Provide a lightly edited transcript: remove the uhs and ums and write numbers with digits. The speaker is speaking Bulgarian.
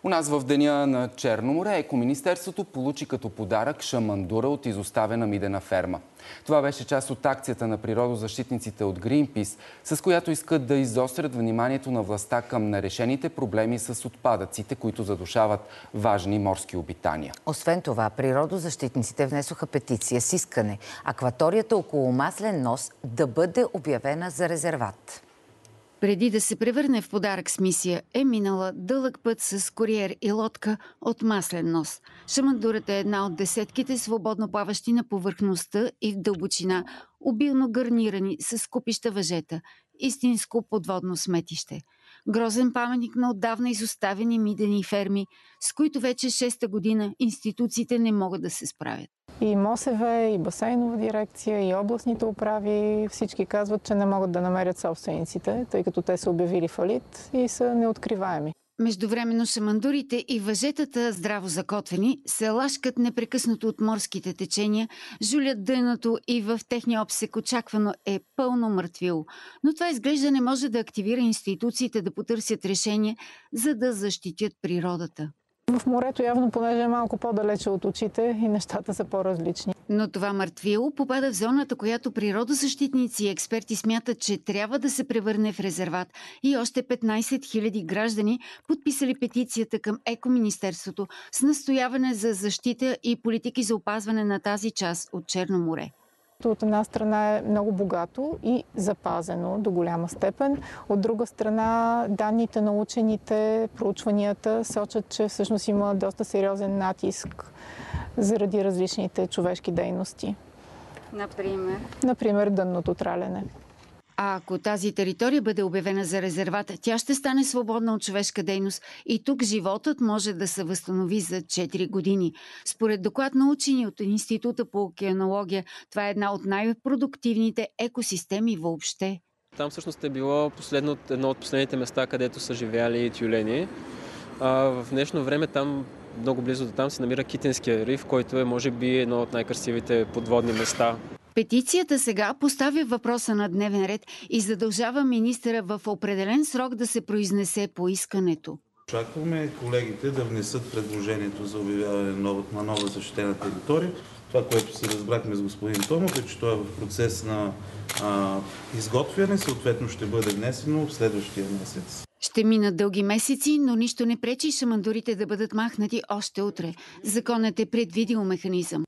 У нас в деня на Черно море Екоминистерството получи като подарък шамандура от изоставена мидена ферма. Това беше част от акцията на природозащитниците от Greenpeace, с която искат да изострят вниманието на властта към нерешените проблеми с отпадъците, които задушават важни морски обитания. Освен това, природозащитниците внесоха петиция с искане акваторията около Маслен нос да бъде обявена за резерват. Преди да се превърне в подарък с мисия, е минала дълъг път с куриер и лодка от Маслен нос. Шамандурата е една от десетките свободно плаващи на повърхността и в дълбочина, обилно гарнирани с купища въжета. Истинско подводно сметище. Грозен паметник на отдавна изоставени мидени ферми, с които вече 6-та година институциите не могат да се справят. И МОСВ, и басейнова дирекция, и областните управи, всички казват, че не могат да намерят собствениците, тъй като те са обявили фалит и са неоткриваеми. Междувременно шамандурите и въжетата, здраво закотвени, се лашкат непрекъснато от морските течения, жулят дъното и в техния обсек очаквано е пълно мъртвило. Но това изглежда не може да активира институциите да потърсят решение, за да защитят природата. В морето явно, понеже е малко по-далече от очите и нещата са по-различни. Но това мъртвило попада в зоната, която природозащитници и експерти смятат, че трябва да се превърне в резерват, и още 15 000 граждани подписали петицията към Екоминистерството с настояване за защита и политики за опазване на тази част от Черно море. От една страна е много богато и запазено до голяма степен. От друга страна, данните на учените, проучванията сочат, че всъщност има доста сериозен натиск заради различните човешки дейности. Например, дънното тралене. А ако тази територия бъде обявена за резерват, тя ще стане свободна от човешка дейност и тук животът може да се възстанови за 4 години. Според доклад на учени от Института по океанология, това е една от най-продуктивните екосистеми въобще. Там всъщност е било едно от последните места, където са живеяли тюлени. В днешно време там, много близо до там, се намира Китенския риф, който е може би едно от най-красивите подводни места. Петицията сега поставя въпроса на дневен ред и задължава министъра в определен срок да се произнесе по искането. Очакваме колегите да внесат предложението за обявяване на нова защитена територия. Това, което се разбрахме с господин Томов, е, че той е в процес на изготвяне, съответно ще бъде внесено в следващия месец. Ще минат дълги месеци, но нищо не пречи шамандурите да бъдат махнати още утре. Законът е предвидил механизъм.